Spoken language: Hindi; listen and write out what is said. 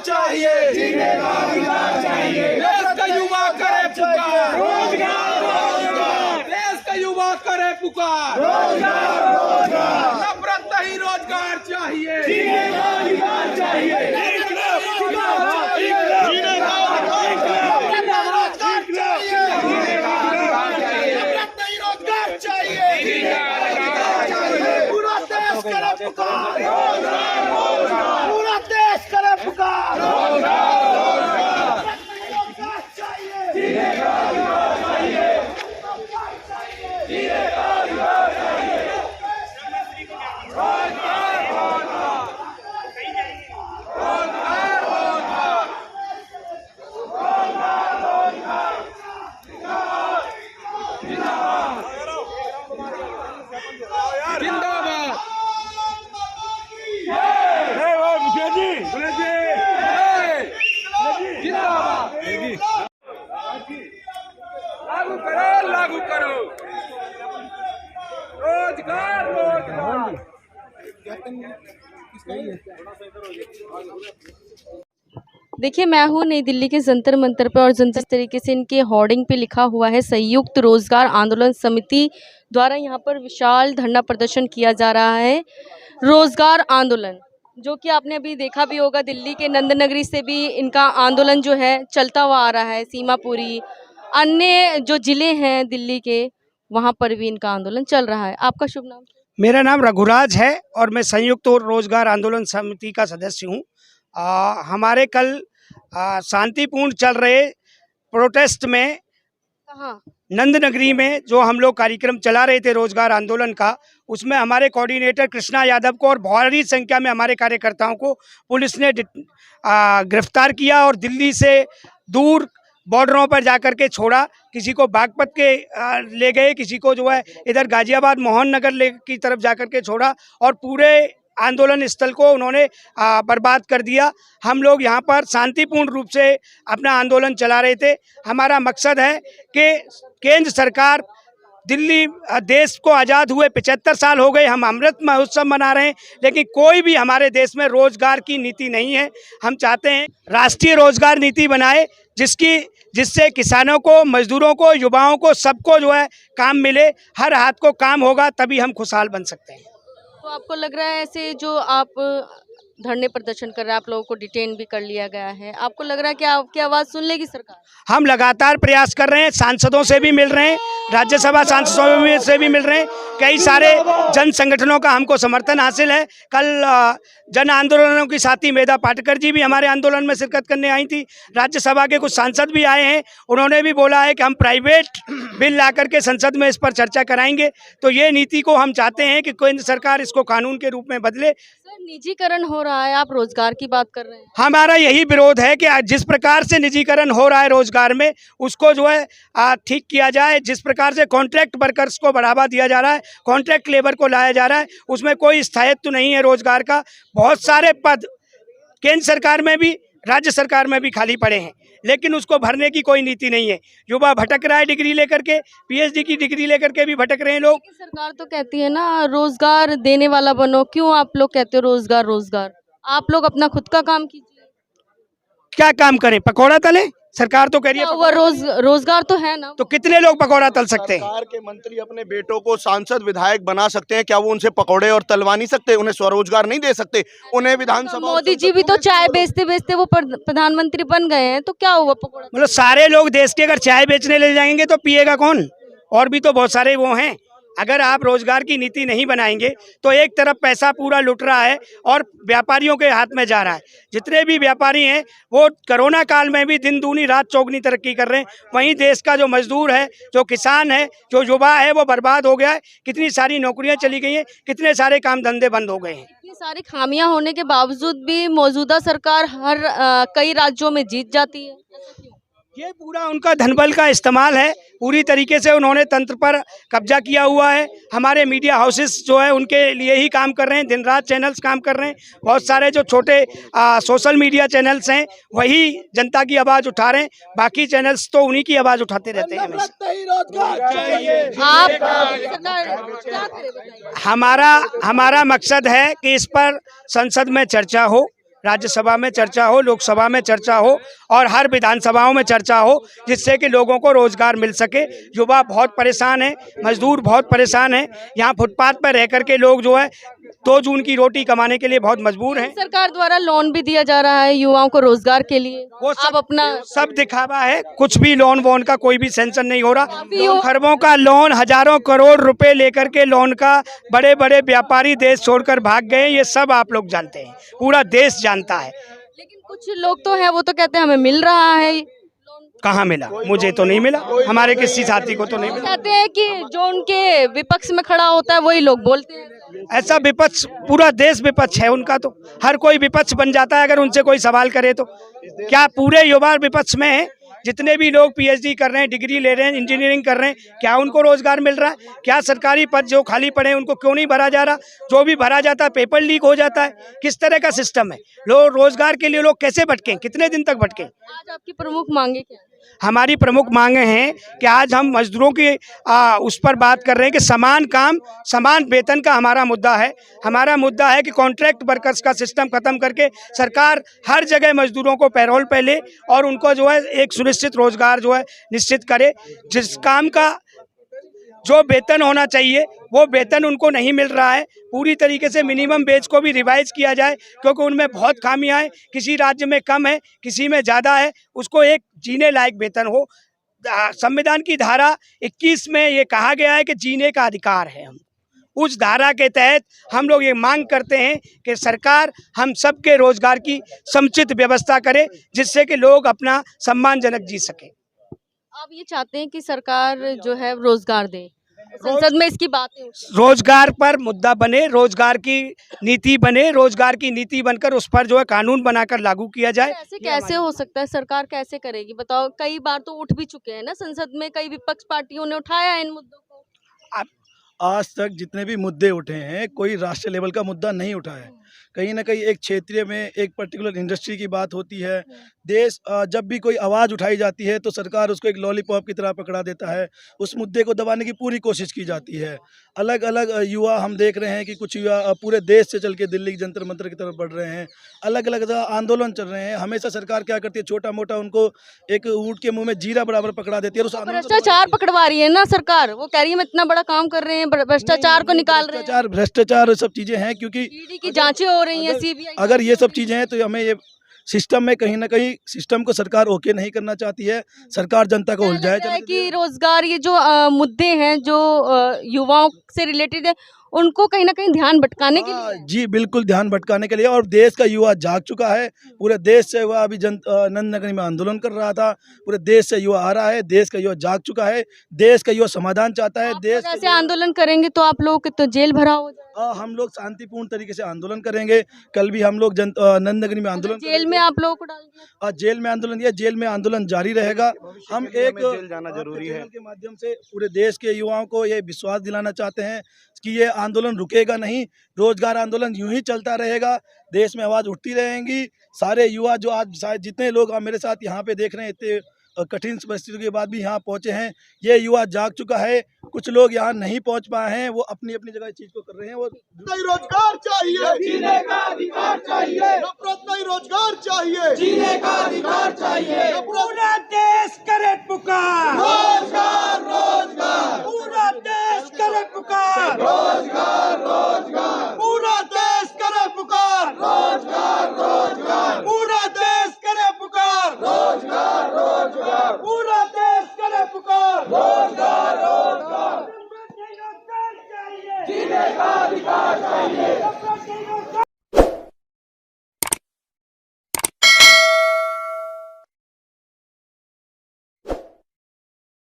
चाहिए, जीने का अधिकार चाहिए। देश का युवा करे पुकार, रोजगार रोजगार। देश का युवा करे पुकार, रोजगार रोजगार। नफरत नहीं, रोजगार चाहिए, जीने का अधिकार चाहिए। पूरा देश करे पुकार, लागू करो रोजगार रोजगार। देखिए, मैं हूँ नई दिल्ली के जंतर मंतर पे और जिस तरीके से इनके होर्डिंग पे लिखा हुआ है संयुक्त रोजगार आंदोलन समिति द्वारा यहाँ पर विशाल धरना प्रदर्शन किया जा रहा है। रोजगार आंदोलन जो कि आपने अभी देखा भी होगा, दिल्ली के नंद नगरी से भी इनका आंदोलन जो है चलता हुआ आ रहा है। सीमापुरी अन्य जो ज़िले हैं दिल्ली के, वहाँ पर भी इनका आंदोलन चल रहा है। आपका शुभ नाम? मेरा नाम रघुराज है और मैं संयुक्त रोजगार आंदोलन समिति का सदस्य हूँ। हमारे कल शांतिपूर्ण चल रहे प्रोटेस्ट में कहाँ? नंद नगरी में जो हम लोग कार्यक्रम चला रहे थे रोजगार आंदोलन का, उसमें हमारे कोऑर्डिनेटर कृष्णा यादव को और भारी संख्या में हमारे कार्यकर्ताओं को पुलिस ने गिरफ्तार किया और दिल्ली से दूर बॉर्डरों पर जाकर के छोड़ा। किसी को बागपत के ले गए, किसी को जो है इधर गाजियाबाद मोहन नगर की तरफ जाकर के छोड़ा और पूरे आंदोलन स्थल को उन्होंने बर्बाद कर दिया। हम लोग यहाँ पर शांतिपूर्ण रूप से अपना आंदोलन चला रहे थे। हमारा मकसद है कि केंद्र सरकार, दिल्ली देश को आज़ाद हुए 75 साल हो गए, हम अमृत महोत्सव मना रहे हैं, लेकिन कोई भी हमारे देश में रोजगार की नीति नहीं है। हम चाहते हैं राष्ट्रीय रोजगार नीति बनाए जिससे किसानों को, मजदूरों को, युवाओं को, सबको जो है काम मिले। हर हाथ को काम होगा तभी हम खुशहाल बन सकते हैं। तो आपको लग रहा है ऐसे जो आप धरने प्रदर्शन कर रहे हैं, आप लोगों को डिटेन भी कर लिया गया है, आपको लग रहा है कि आपकी आवाज़ सुन लेगी सरकार? हम लगातार प्रयास कर रहे हैं, सांसदों से भी मिल रहे हैं, राज्यसभा सांसदों से भी मिल रहे हैं, कई सारे जन संगठनों का हमको समर्थन हासिल है। कल जन आंदोलनों की साथी मेधा पाटकर जी भी हमारे आंदोलन में शिरकत करने आई थी। राज्यसभा के कुछ सांसद भी आए हैं, उन्होंने भी बोला है कि हम प्राइवेट बिल ला करके संसद में इस पर चर्चा कराएंगे। तो ये नीति को हम चाहते हैं कि केंद्र सरकार इसको कानून के रूप में बदले। सर, निजीकरण हो रहा है, आप रोजगार की बात कर रहे हैं। हमारा यही विरोध है कि जिस प्रकार से निजीकरण हो रहा है रोजगार में, उसको जो है ठीक किया जाए। जिस प्रकार से कॉन्ट्रैक्ट वर्कर्स को बढ़ावा दिया जा रहा है, कॉन्ट्रैक्ट लेबर को लाया जा रहा है, उसमें कोई स्थायित्व नहीं है रोजगार का। बहुत सारे पद केंद्र सरकार में भी, राज्य सरकार में भी खाली पड़े हैं, लेकिन उसको भरने की कोई नीति नहीं है। युवा भटक रहा है डिग्री लेकर के, पीएचडी की डिग्री लेकर के भी भटक रहे हैं लोग। सरकार तो कहती है ना रोजगार देने वाला बनो, क्यों आप लोग कहते हो रोजगार रोजगार? आप लोग अपना खुद का काम कीजिए। क्या काम करें? पकौड़ा तले? सरकार तो कह रही है रोजगार तो है ना, तो कितने लोग पकौड़ा तल सकते हैं? सरकार के मंत्री अपने बेटों को सांसद विधायक बना सकते हैं, क्या वो उनसे पकौड़े और तलवा नहीं सकते? उन्हें स्वरोजगार नहीं दे सकते? उन्हें विधानसभा, मोदी जी भी तो चाय बेचते बेचते वो प्रधानमंत्री बन गए हैं, तो क्या हुआ पकौड़ा? मतलब सारे लोग देश के अगर चाय बेचने ले जाएंगे तो पिएगा कौन? और भी तो बहुत सारे वो हैं। अगर आप रोजगार की नीति नहीं बनाएंगे तो एक तरफ पैसा पूरा लुट रहा है और व्यापारियों के हाथ में जा रहा है। जितने भी व्यापारी हैं वो कोरोना काल में भी दिन दूनी रात चौगनी तरक्की कर रहे हैं। वहीं देश का जो मजदूर है, जो किसान है, जो युवा है, वो बर्बाद हो गया है। कितनी सारी नौकरियां चली गई हैं, कितने सारे काम धंधे बंद हो गए हैं। इतनी सारी खामियां होने के बावजूद भी मौजूदा सरकार कई राज्यों में जीत जाती है। ये पूरा उनका धनबल का इस्तेमाल है। पूरी तरीके से उन्होंने तंत्र पर कब्जा किया हुआ है। हमारे मीडिया हाउसेस जो है उनके लिए ही काम कर रहे हैं, दिन रात चैनल्स काम कर रहे हैं। बहुत सारे जो छोटे सोशल मीडिया चैनल्स हैं वही जनता की आवाज़ उठा रहे हैं, बाकी चैनल्स तो उन्हीं की आवाज़ उठाते रहते हैं। हमारा मकसद है कि इस पर संसद में चर्चा हो, राज्यसभा में चर्चा हो, लोकसभा में चर्चा हो और हर विधानसभाओं में चर्चा हो, जिससे कि लोगों को रोजगार मिल सके। युवा बहुत परेशान है, मजदूर बहुत परेशान है। यहाँ फुटपाथ पर रह करके लोग जो है 2 जून की रोटी कमाने के लिए बहुत मजबूर हैं। सरकार द्वारा लोन भी दिया जा रहा है युवाओं को रोजगार के लिए। वो आप अपना सब दिखावा है, कुछ भी लोन वोन का कोई भी सेंशन नहीं हो रहा। काफी हो- खरबों का लोन, हजारों करोड़ रुपए लेकर के लोन का बड़े बड़े व्यापारी देश छोड़कर भाग गए। ये सब आप लोग जानते हैं, पूरा देश जानता है। लेकिन कुछ लोग तो हैं वो तो कहते हैं हमें मिल रहा है लोन। कहाँ मिला? मुझे तो नहीं मिला, हमारे किसी साथी को तो नहीं मिला। कहते हैं कि जो उनके विपक्ष में खड़ा होता है वही लोग बोलते हैं। ऐसा विपक्ष, पूरा देश विपक्ष है उनका, तो हर कोई विपक्ष बन जाता है अगर उनसे कोई सवाल करे तो। क्या पूरे युवा विपक्ष में है? जितने भी लोग पीएचडी कर रहे हैं, डिग्री ले रहे हैं, इंजीनियरिंग कर रहे हैं, क्या उनको रोजगार मिल रहा है? क्या सरकारी पद जो खाली पड़े हैं उनको क्यों नहीं भरा जा रहा? जो भी भरा जाता है पेपर लीक हो जाता है। किस तरह का सिस्टम है? लोग रोजगार के लिए लोग कैसे भटकें, कितने दिन तक भटकें? आज आपकी प्रमुख मांगे क्या है? हमारी प्रमुख मांगे हैं कि आज हम मजदूरों की उस पर बात कर रहे हैं कि समान काम समान वेतन का हमारा मुद्दा है। हमारा मुद्दा है कि कॉन्ट्रैक्ट वर्कर्स का सिस्टम खत्म करके सरकार हर जगह मजदूरों को पैरोल पे ले और उनको जो है एक सुनिश्चित रोजगार जो है निश्चित करे। जिस काम का जो वेतन होना चाहिए वो वेतन उनको नहीं मिल रहा है। पूरी तरीके से मिनिमम वेज को भी रिवाइज किया जाए, क्योंकि उनमें बहुत खामियां हैं। किसी राज्य में कम है, किसी में ज़्यादा है। उसको एक जीने लायक वेतन हो। संविधान की धारा 21 में ये कहा गया है कि जीने का अधिकार है। हम उस धारा के तहत हम लोग ये मांग करते हैं कि सरकार हम सबके रोजगार की समुचित व्यवस्था करे, जिससे कि लोग अपना सम्मानजनक जी सके। आप ये चाहते हैं कि सरकार जो है रोजगार दे, संसद में इसकी बातें उठे। रोजगार पर मुद्दा बने, रोजगार की नीति बने, रोजगार की नीति बनकर उस पर जो है कानून बनाकर लागू किया जाए। ऐसे कैसे हो सकता है? सरकार कैसे करेगी बताओ? कई बार तो उठ भी चुके हैं ना संसद में, कई विपक्ष पार्टियों ने उठाया है इन मुद्दों को। आज तक जितने भी मुद्दे उठे हैं कोई राष्ट्रीय लेवल का मुद्दा नहीं उठा है। कहीं ना कहीं एक क्षेत्रीय में एक पर्टिकुलर इंडस्ट्री की बात होती है। देश जब भी कोई आवाज़ उठाई जाती है तो सरकार उसको एक लॉलीपॉप की तरह पकड़ा देता है। उस मुद्दे को दबाने की पूरी कोशिश की जाती है। अलग अलग युवा हम देख रहे हैं कि कुछ युवा पूरे देश से चल के दिल्ली के जंतर मंतर की तरफ बढ़ रहे हैं। अलग अलग आंदोलन चल रहे हैं। हमेशा सरकार क्या करती है, छोटा मोटा उनको एक ऊँट के मुँह में जीरा बराबर पकड़ा देती है और उस आंदोलन भ्रष्टाचार पकड़वा रही है ना सरकार। वो कह रही है हम इतना बड़ा काम कर रहे हैं, भ्रष्टाचार को निकाल रहे हैं। भ्रष्टाचार सब चीज़ें हैं, क्योंकि ईडी की जांचें हो रही हैं, सीबीआई। अगर ये सब चीज़ें हैं तो हमें ये सिस्टम में कहीं ना कहीं सिस्टम को सरकार ओके नहीं करना चाहती है। सरकार जनता को उलझाया है कि रोजगार ये जो मुद्दे हैं जो युवाओं से रिलेटेड है, उनको कहीं ना कहीं ध्यान भटकाने के लिए। जी बिल्कुल, ध्यान भटकाने के लिए। और देश का युवा जाग चुका है। पूरे देश से युवा अभी नंद नगरी में आंदोलन कर रहा था। पूरे देश से युवा आ रहा है। देश का युवा जाग चुका है। देश का युवा समाधान चाहता है। देश ऐसे आंदोलन करेंगे तो आप लोगों के तो जेल भरा हो जाएगा। हम लोग शांतिपूर्ण तरीके से आंदोलन करेंगे। कल भी हम लोग नंद नगरी में आंदोलन जेल में आप लोगों को डाल दिया। जेल में आंदोलन दिया। जेल में आंदोलन जारी रहेगा। हम एक जेल जाना जरूरी है के माध्यम से पूरे देश के युवाओं को ये विश्वास दिलाना चाहते हैं कि ये आंदोलन रुकेगा नहीं। रोजगार आंदोलन यूं ही चलता रहेगा। देश में आवाज़ उठती रहेंगी। सारे युवा जो आज शायद जितने लोग मेरे साथ यहाँ पे देख रहे हैं, इतने कठिन परिस्थितियों के बाद भी यहाँ पहुँचे हैं, ये युवा जाग चुका है। कुछ लोग यहाँ नहीं पहुँच पाए हैं, वो अपनी अपनी जगह इस चीज़ को कर रहे हैं। वो नहीं रोजगार चाहिए, जीने का अधिकार चाहिए। नफरत नहीं, रोजगार चाहिए, जीने का अधिकार चाहिए। पूरा देश करे पुकार, रोजगार रोजगार, पूरा देश करे पुकार, रोजगार रोजगार, पूरा देश करे पुकार, रोजगार रोजगार, पूरा देश करे पुकार, रोजगार रोजगार, पूरा देश करे पुकार, रोजगार रोजगार। जीने का अधिकार चाहिए।